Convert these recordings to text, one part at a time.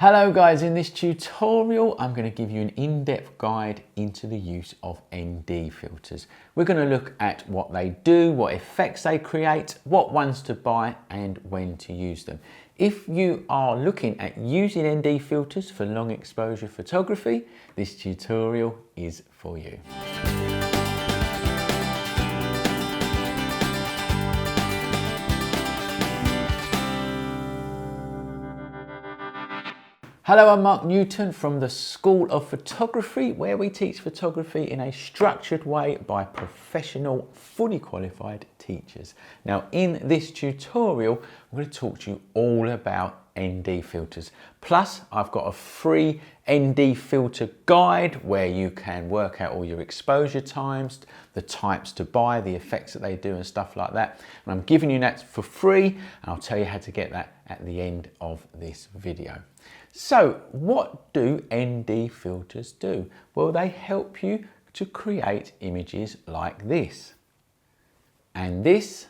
Hello guys, in this tutorial I'm going to give you an in-depth guide into the use of ND filters. We're going to look at what they do, what effects they create, what ones to buy and when to use them. If you are looking at using ND filters for long exposure photography, this tutorial is for you. Hello, I'm Mark Newton from the School of Photography, where we teach photography in a structured way by professional, fully qualified teachers. Now, in this tutorial, I'm going to talk to you all about ND filters. Plus, I've got a free ND filter guide where you can work out all your exposure times, the types to buy, the effects that they do and stuff like that. And I'm giving you that for free, and I'll tell you how to get that at the end of this video. So what do ND filters do? Well, they help you to create images like this, and this,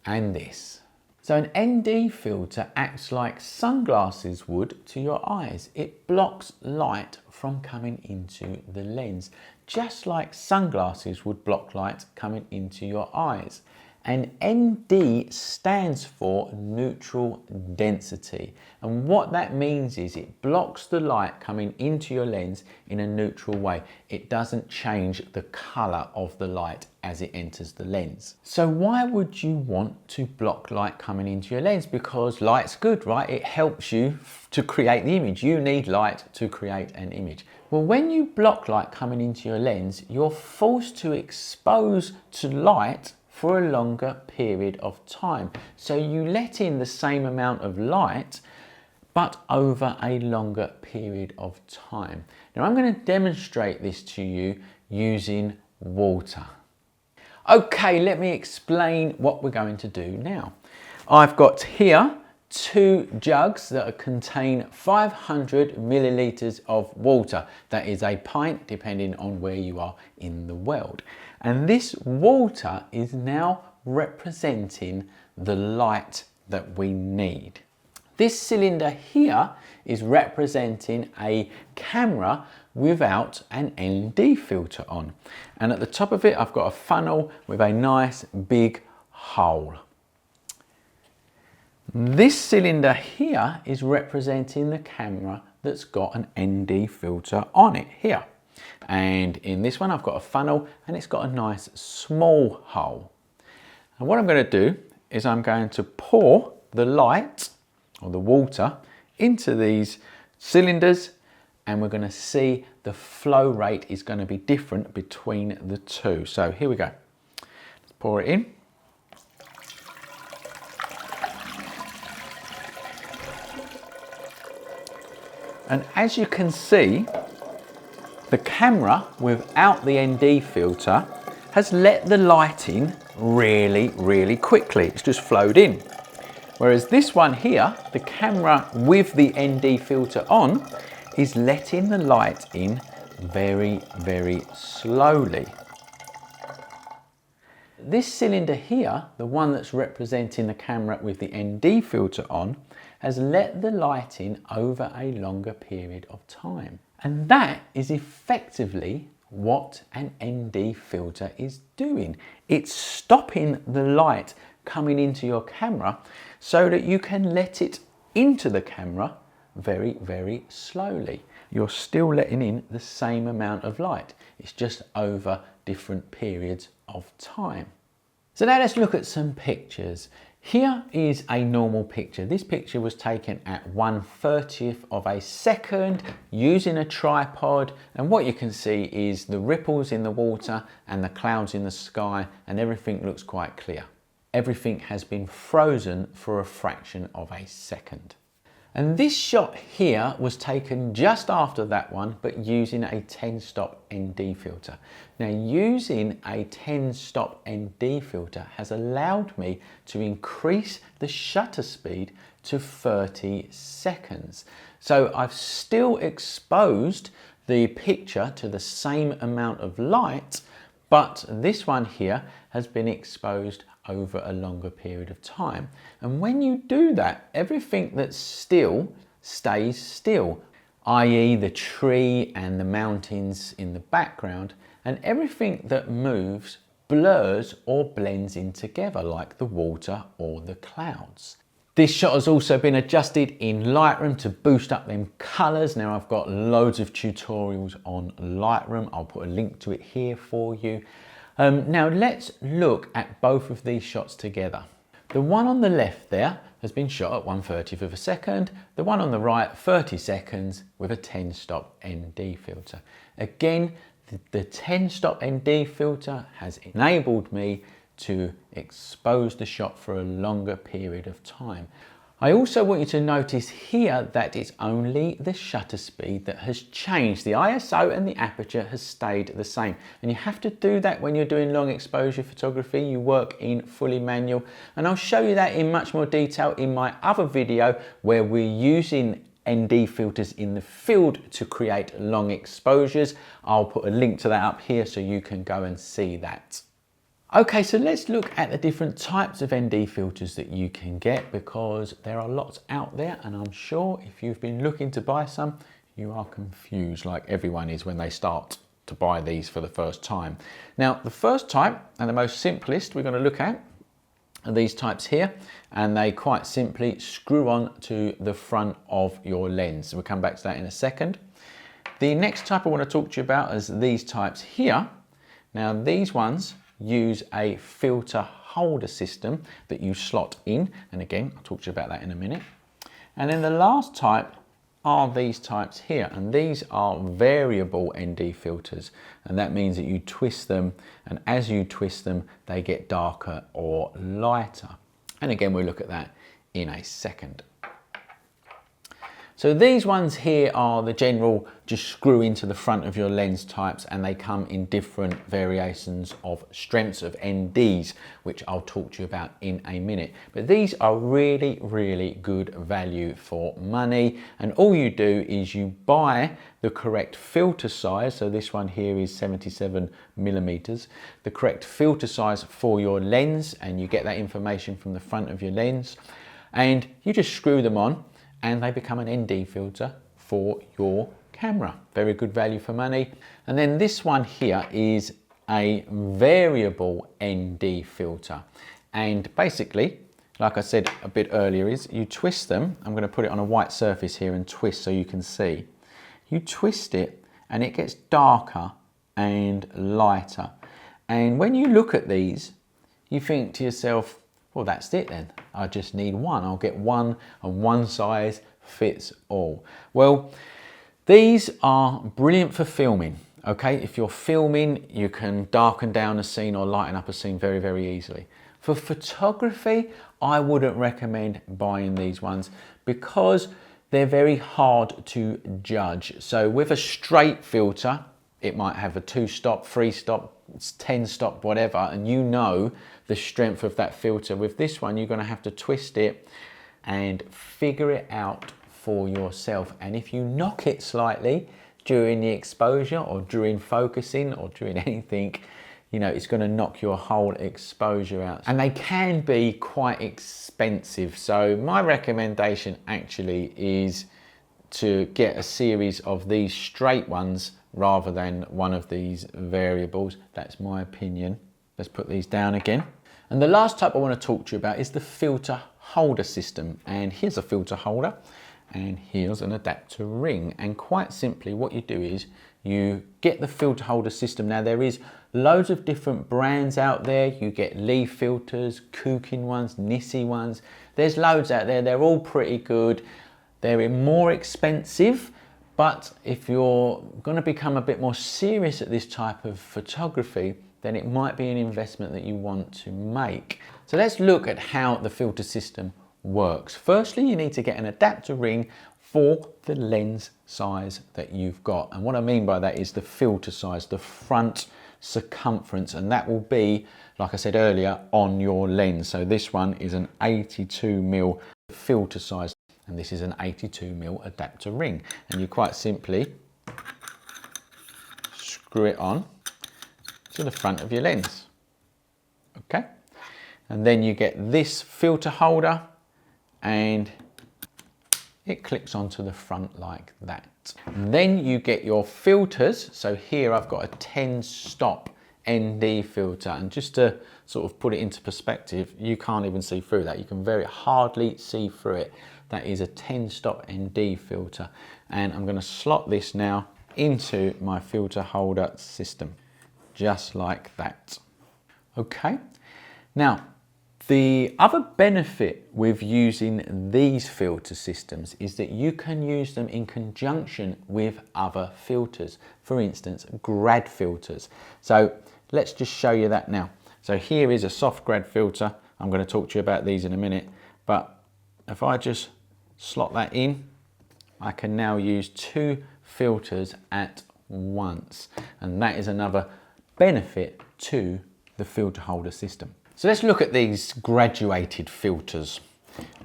and this. So an ND filter acts like sunglasses would to your eyes. It blocks light from coming into the lens, just like sunglasses would block light coming into your eyes. And ND stands for neutral density. And what that means is it blocks the light coming into your lens in a neutral way. It doesn't change the color of the light as it enters the lens. So why would you want to block light coming into your lens? Because light's good, right? It helps you to create the image. You need light to create an image. Well, when you block light coming into your lens, you're forced to expose to light for a longer period of time. So you let in the same amount of light, but over a longer period of time. Now I'm going to demonstrate this to you using water. Okay, let me explain what we're going to do now. I've got here two jugs that contain 500 milliliters of water. That is a pint, depending on where you are in the world. And this water is now representing the light that we need. This cylinder here is representing a camera without an ND filter on. And at the top of it, I've got a funnel with a nice big hole. This cylinder here is representing the camera that's got an ND filter on it here. And in this one, I've got a funnel and it's got a nice small hole. And what I'm going to do is I'm going to pour the light or the water into these cylinders, and we're going to see the flow rate is going to be different between the two. So here we go. Let's pour it in. And as you can see, the camera without the ND filter has let the light in really quickly. It's just flowed in. Whereas this one here, the camera with the ND filter on, is letting the light in very slowly. This cylinder here, the one that's representing the camera with the ND filter on, has let the light in over a longer period of time. And that is effectively what an ND filter is doing. It's stopping the light coming into your camera so that you can let it into the camera very slowly. You're still letting in the same amount of light. It's just over different periods of time. So now let's look at some pictures. Here is a normal picture. This picture was taken at 1/30th of a second using a tripod, and what you can see is the ripples in the water and the clouds in the sky, and everything looks quite clear. Everything has been frozen for a fraction of a second. And this shot here was taken just after that one, but using a 10-stop ND filter. Now, using a 10-stop ND filter has allowed me to increase the shutter speed to 30 seconds. So I've still exposed the picture to the same amount of light, but this one here has been exposed over a longer period of time. And when you do that, everything that's still stays still, i.e. the tree and the mountains in the background, and everything that moves blurs or blends in together like the water or the clouds. This shot has also been adjusted in Lightroom to boost up them colours. Now I've got loads of tutorials on Lightroom. I'll put a link to it here for you. Now let's look at both of these shots together. The one on the left there has been shot at 1/30th of a second. The one on the right, 30 seconds with a 10-stop ND filter. Again, the 10-stop ND filter has enabled me to expose the shot for a longer period of time. I also want you to notice here that it's only the shutter speed that has changed. The ISO and the aperture has stayed the same. And you have to do that when you're doing long exposure photography. You work in fully manual. And I'll show you that in much more detail in my other video where we're using ND filters in the field to create long exposures. I'll put a link to that up here so you can go and see that. Okay, so let's look at the different types of ND filters that you can get, because there are lots out there, and I'm sure if you've been looking to buy some, you are confused like everyone is when they start to buy these for the first time. Now, the first type and the most simplest we're going to look at are these types here, and they quite simply screw on to the front of your lens. We'll come back to that in a second. The next type I want to talk to you about is these types here. Now, these ones use a filter holder system that you slot in, and again I'll talk to you about that in a minute. And then the last type are these types here, and these are variable ND filters, and that means that you twist them, and as you twist them they get darker or lighter, and again we'll look at that in a second. So these ones here are the general just screw into the front of your lens types, and they come in different variations of strengths of NDs, which I'll talk to you about in a minute. But these are really, really good value for money, and all you do is you buy the correct filter size. So this one here is 77mm, the correct filter size for your lens, and you get that information from the front of your lens, and you just screw them on, and they become an ND filter for your camera. Very good value for money. And then this one here is a variable ND filter. And basically, like I said a bit earlier, is you twist them. I'm going to put it on a white surface here and twist so you can see. You twist it and it gets darker and lighter. And when you look at these, you think to yourself, well, that's it then. I just need one. I'll get one, and one size fits all. Well, these are brilliant for filming. Okay, if you're filming, you can darken down a scene or lighten up a scene very, very easily. For photography, I wouldn't recommend buying these ones because they're very hard to judge. So with a straight filter, it might have a 2-stop, 3-stop, 10-stop, whatever, and you know the strength of that filter. With this one, you're going to have to twist it and figure it out for yourself. And if you knock it slightly during the exposure or during focusing or during anything, you know, it's going to knock your whole exposure out. And they can be quite expensive. So my recommendation actually is to get a series of these straight ones rather than one of these variables. That's my opinion. Let's put these down again. And the last type I want to talk to you about is the filter holder system. And here's a filter holder, and here's an adapter ring. And quite simply what you do is you get the filter holder system. Now there is loads of different brands out there. You get Lee filters, Kukin ones, Nissi ones. There's loads out there. They're all pretty good. They're more expensive, but if you're going to become a bit more serious at this type of photography, then it might be an investment that you want to make. So let's look at how the filter system works. Firstly, you need to get an adapter ring for the lens size that you've got. And what I mean by that is the filter size, the front circumference, and that will be, like I said earlier, on your lens. So this one is an 82mm filter size, and this is an 82mm adapter ring. And you quite simply screw it on to the front of your lens. Okay, and then you get this filter holder, and it clips onto the front like that. And then you get your filters. So here I've got a 10 stop ND filter, and just to sort of put it into perspective, you can't even see through that. You can very hardly see through it. That is a 10 stop ND filter. And I'm going to slot this now into my filter holder system, just like that. Okay. Now, the other benefit with using these filter systems is that you can use them in conjunction with other filters. For instance, grad filters. So let's just show you that now. So here is a soft grad filter. I'm going to talk to you about these in a minute, but if I just slot that in, I can now use 2 filters at once. And that is another benefit to the filter holder system. So let's look at these graduated filters,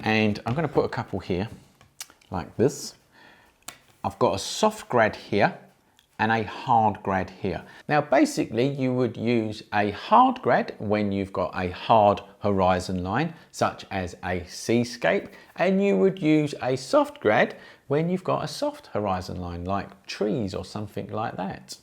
and I'm going to put a couple here like this. I've got a soft grad here and a hard grad here. Now basically you would use a hard grad when you've got a hard horizon line such as a seascape, and you would use a soft grad when you've got a soft horizon line like trees or something like that.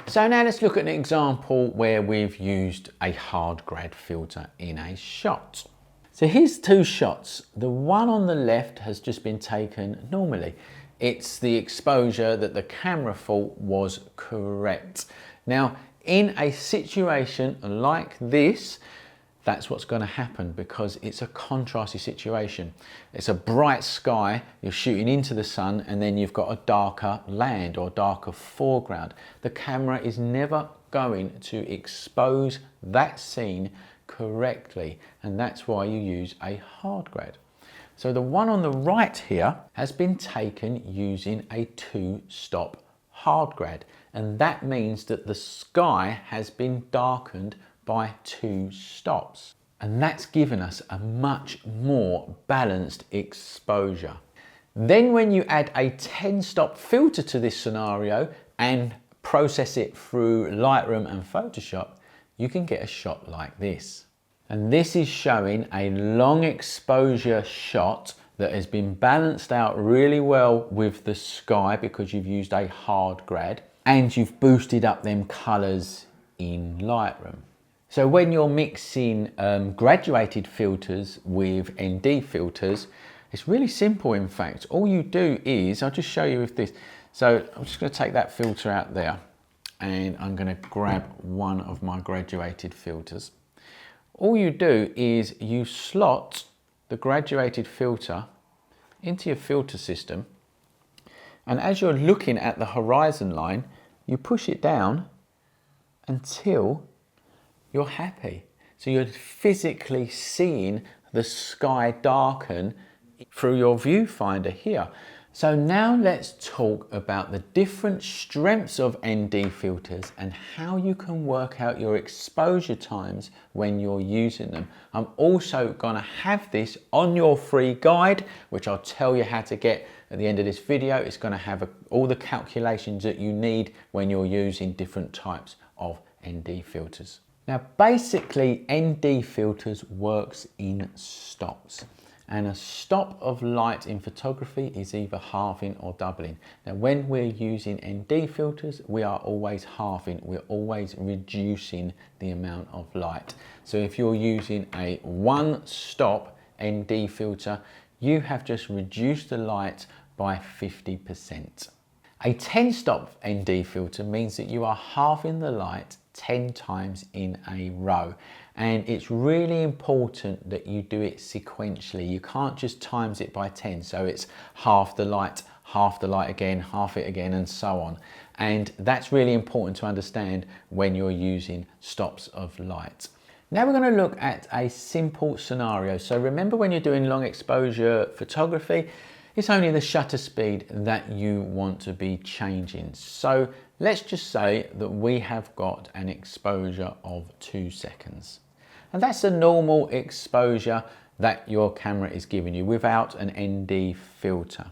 So now let's look at an example where we've used a hard grad filter in a shot. So here's 2 shots. The one on the left has just been taken normally. It's the exposure that the camera thought was correct. Now, in a situation like this, that's what's going to happen because it's a contrasty situation. It's a bright sky, you're shooting into the sun, and then you've got a darker land or darker foreground. The camera is never going to expose that scene correctly, and that's why you use a hard grad. So the one on the right here has been taken using a 2 stop hard grad, and that means that the sky has been darkened by 2 stops, and that's given us a much more balanced exposure. Then when you add a 10 stop filter to this scenario and process it through Lightroom and Photoshop, you can get a shot like this. And this is showing a long exposure shot that has been balanced out really well with the sky because you've used a hard grad and you've boosted up them colors in Lightroom. So when you're mixing graduated filters with ND filters, it's really simple in fact. All you do is, I'll just show you with this. So I'm just going to take that filter out there and I'm going to grab one of my graduated filters. All you do is you slot the graduated filter into your filter system, and as you're looking at the horizon line, you push it down until you're happy. So you're physically seeing the sky darken through your viewfinder here. So now let's talk about the different strengths of ND filters and how you can work out your exposure times when you're using them. I'm also gonna have this on your free guide, which I'll tell you how to get at the end of this video. It's gonna have all the calculations that you need when you're using different types of ND filters. Now basically ND filters works in stops, and a stop of light in photography is either halving or doubling. Now when we're using ND filters, we are always halving, we're always reducing the amount of light. So if you're using a 1 stop ND filter, you have just reduced the light by 50%. A 10 stop ND filter means that you are halving the light 10 times in a row, and it's really important that you do it sequentially. You can't just times it by 10, so it's half the light again, half it again, and so on. And that's really important to understand when you're using stops of light. Now we're going to look at a simple scenario. So remember, when you're doing long exposure photography, it's only the shutter speed that you want to be changing. So let's just say that we have got an exposure of 2 seconds. And that's a normal exposure that your camera is giving you without an ND filter.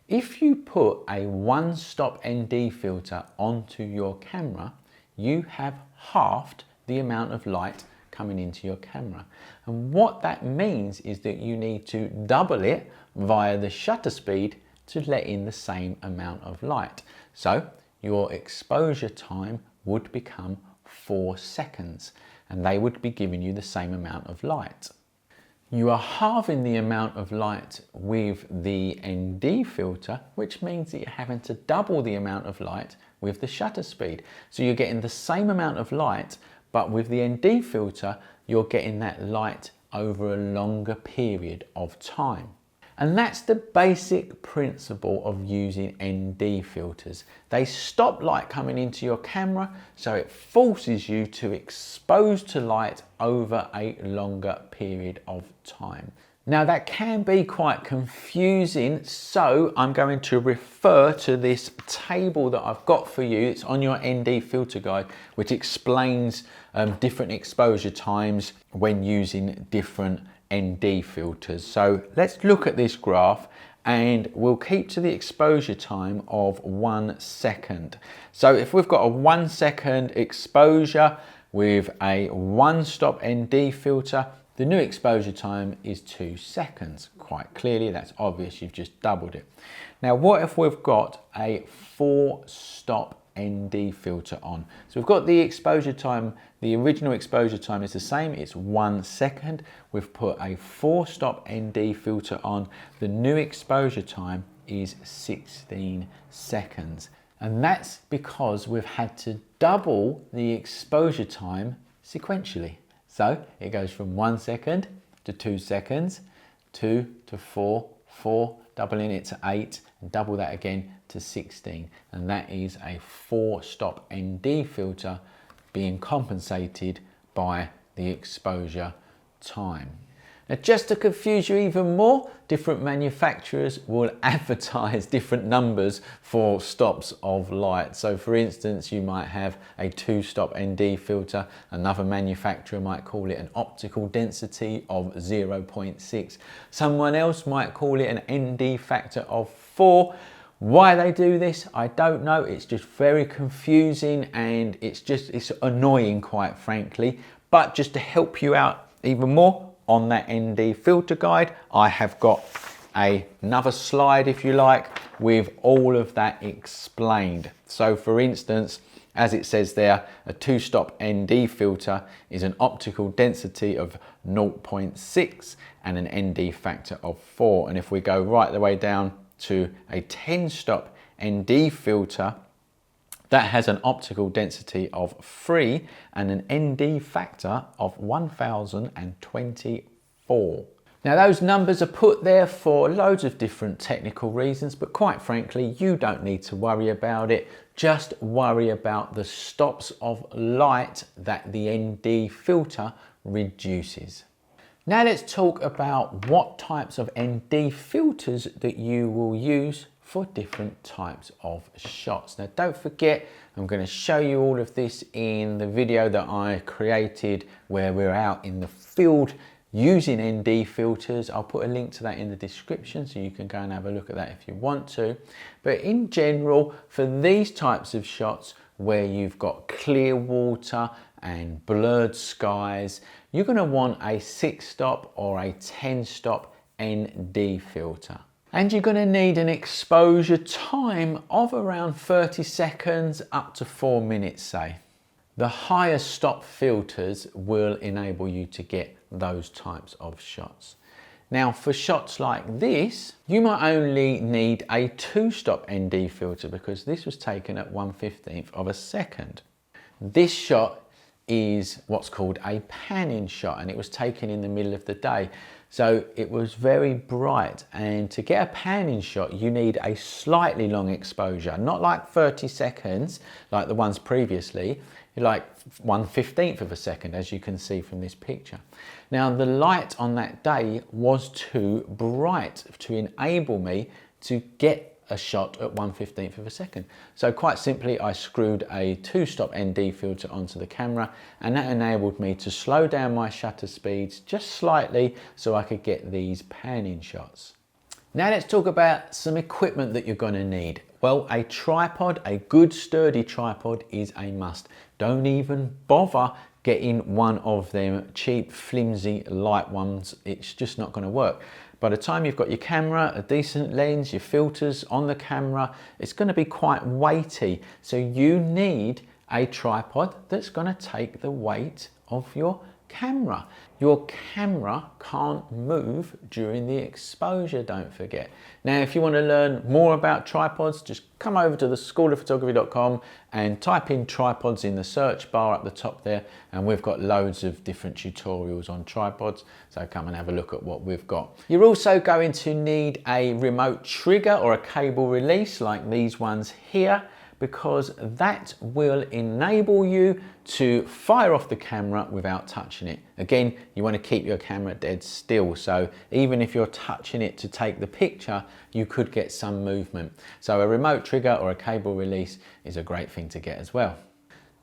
If you put a 1 stop ND filter onto your camera, you have halved the amount of light coming into your camera. And what that means is that you need to double it via the shutter speed to let in the same amount of light. So your exposure time would become 4 seconds, and they would be giving you the same amount of light. You are halving the amount of light with the ND filter, which means that you're having to double the amount of light with the shutter speed. So you're getting the same amount of light, but with the ND filter, you're getting that light over a longer period of time. And that's the basic principle of using ND filters. They stop light coming into your camera, so it forces you to expose to light over a longer period of time. Now that can be quite confusing, so I'm going to refer to this table that I've got for you. It's on your ND filter guide, which explains different exposure times when using different ND filters. So let's look at this graph, and we'll keep to the exposure time of 1 second. So if we've got a 1 second exposure with a 1-stop ND filter, the new exposure time is 2 seconds. Quite clearly, that's obvious, you've just doubled it. Now what if we've got a 4-stop ND filter on? So we've got the exposure time, the original exposure time is the same, it's 1 second. We've put a 4-stop ND filter on. The new exposure time is 16 seconds. And that's because we've had to double the exposure time sequentially. So it goes from 1 second to 2 seconds, 2 to 4, 4, doubling it to 8, and double that again to 16. And that is a 4-stop ND filter being compensated by the exposure time. Now, just to confuse you even more, different manufacturers will advertise different numbers for stops of light. So for instance, you might have a 2-stop ND filter, another manufacturer might call it an optical density of 0.6. Someone else might call it an ND factor of 4. Why they do this, I don't know. It's just very confusing, and it's annoying, quite frankly. But just to help you out even more, on that ND filter guide, I have got another slide, if you like, with all of that explained. So for instance, as it says there, a 2-stop ND filter is an optical density of 0.6 and an ND factor of 4. And if we go right the way down to a 10-stop ND filter, that has an optical density of 3 and an ND factor of 1024. Now those numbers are put there for loads of different technical reasons, but quite frankly, you don't need to worry about it. Just worry about the stops of light that the ND filter reduces. Now let's talk about what types of ND filters that you will use for different types of shots. Now don't forget, I'm going to show you all of this in the video that I created where we're out in the field using ND filters. I'll put a link to that in the description so you can go and have a look at that if you want to. But in general, for these types of shots where you've got clear water and blurred skies, you're going to want a 6-stop or a 10-stop ND filter. And you're going to need an exposure time of around 30 seconds up to 4 minutes, say. The higher stop filters will enable you to get those types of shots. Now for shots like this, you might only need a 2-stop ND filter because this was taken at 1/15 of a second. This shot is what's called a panning shot, and it was taken in the middle of the day. So it was very bright, and to get a panning shot you need a slightly long exposure, not like 30 seconds like the ones previously, like 1/15 of a second, as you can see from this picture. Now the light on that day was too bright to enable me to get a shot at 1/15 of a second. So quite simply I screwed a 2-stop ND filter onto the camera, and that enabled me to slow down my shutter speeds just slightly so I could get these panning shots. Now let's talk about some equipment that you're going to need. Well, a tripod, a good sturdy tripod is a must. Don't even bother getting one of them cheap, flimsy, light ones. It's just not going to work. By the time you've got your camera, a decent lens, your filters on the camera, it's going to be quite weighty. So you need a tripod that's going to take the weight of your camera. Your camera can't move during the exposure, don't forget. Now, if you want to learn more about tripods, just come over to the schoolofphotography.com and type in tripods in the search bar up the top there, and we've got loads of different tutorials on tripods, so come and have a look at what we've got. You're also going to need a remote trigger or a cable release like these ones here, because that will enable you to fire off the camera without touching it. Again, you want to keep your camera dead still, so even if you're touching it to take the picture, you could get some movement. So a remote trigger or a cable release is a great thing to get as well.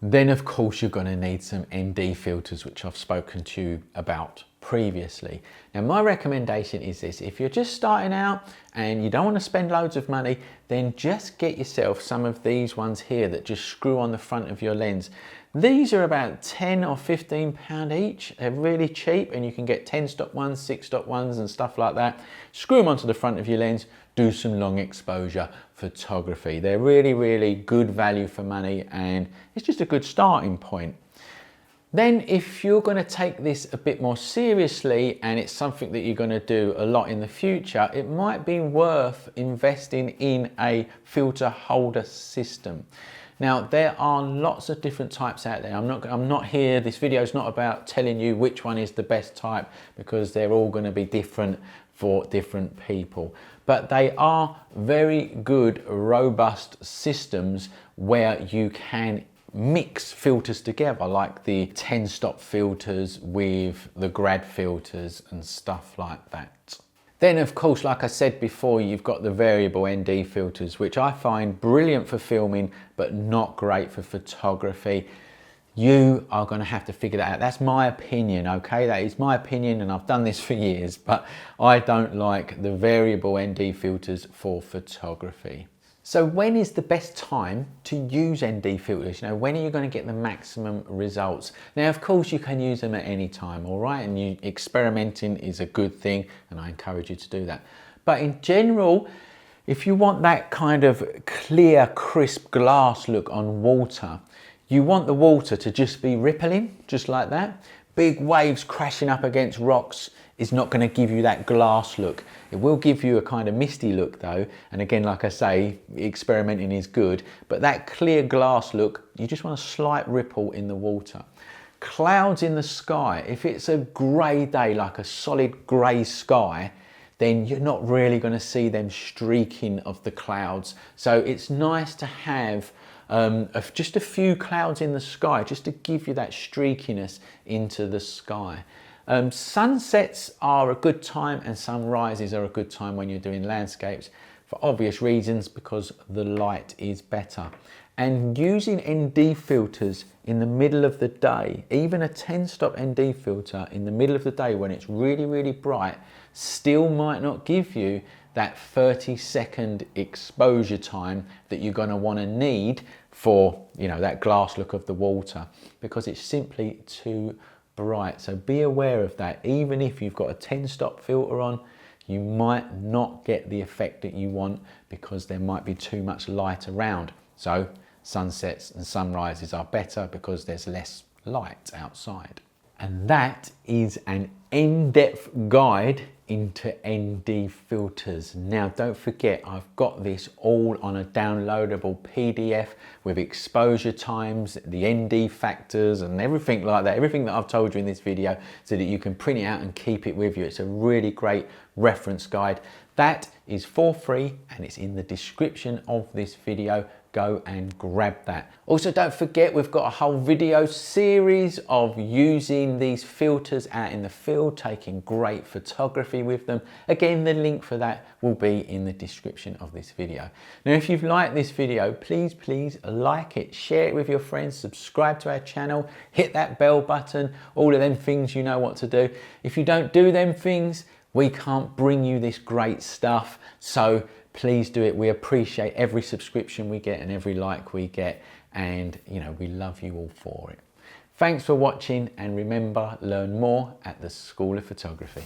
Then of course you're going to need some ND filters, which I've spoken to you about previously. Now my recommendation is this: if you're just starting out and you don't want to spend loads of money, then just get yourself some of these ones here that just screw on the front of your lens. These are about 10 or 15 pound each. They're really cheap, and you can get 10 stop ones, 6 stop ones and stuff like that. Screw them onto the front of your lens, do some long exposure photography. They're really good value for money, and it's just a good starting point. Then if you're going to take this a bit more seriously and it's something that you're going to do a lot in the future, it might be worth investing in a filter holder system. Now there are lots of different types out there. I'm not here, this video is not about telling you which one is the best type, because they're all going to be different for different people. But they are very good, robust systems where you can mix filters together, like the 10 stop filters with the grad filters and stuff like that. Then of course, like I said before, you've got the variable ND filters, which I find brilliant for filming but not great for photography. You are going to have to figure that out. That's my opinion, okay? That is my opinion, and I've done this for years, but I don't like the variable ND filters for photography. So when is the best time to use ND filters? You know, when are you going to get the maximum results? Now, of course, you can use them at any time, all right? And experimenting is a good thing, and I encourage you to do that. But in general, if you want that kind of clear, crisp glass look on water, you want the water to just be rippling, just like that. Big waves crashing up against rocks is not going to give you that glass look. It will give you a kind of misty look though, and again, like I say, experimenting is good, but that clear glass look, you just want a slight ripple in the water. Clouds in the sky, if it's a grey day, like a solid grey sky, then you're not really going to see them streaking of the clouds. So it's nice to have just a few clouds in the sky, just to give you that streakiness into the sky. Sunsets are a good time, and sunrises are a good time when you're doing landscapes, for obvious reasons, because the light is better. And using ND filters in the middle of the day, even a 10 stop ND filter in the middle of the day when it's really bright, still might not give you that 30-second exposure time that you're going to want to need for, you know, that glass look of the water, because it's simply too bright. So be aware of that. Even if you've got a 10 stop filter on, you might not get the effect that you want because there might be too much light around. So sunsets and sunrises are better because there's less light outside. And that is an in-depth guide into ND filters. Now don't forget, I've got this all on a downloadable PDF with exposure times, the ND factors and everything like that, everything that I've told you in this video, so that you can print it out and keep it with you. It's a really great reference guide. That is for free and it's in the description of this video. Go and grab that. Also, don't forget, we've got a whole video series of using these filters out in the field, taking great photography with them. Again, the link for that will be in the description of this video. Now, if you've liked this video, please like it, share it with your friends, subscribe to our channel, hit that bell button, all of them things, you know what to do. If you don't do them things, we can't bring you this great stuff. So please do it. We appreciate every subscription we get and every like we get, and you know, we love you all for it. Thanks for watching, and remember, learn more at the School of Photography.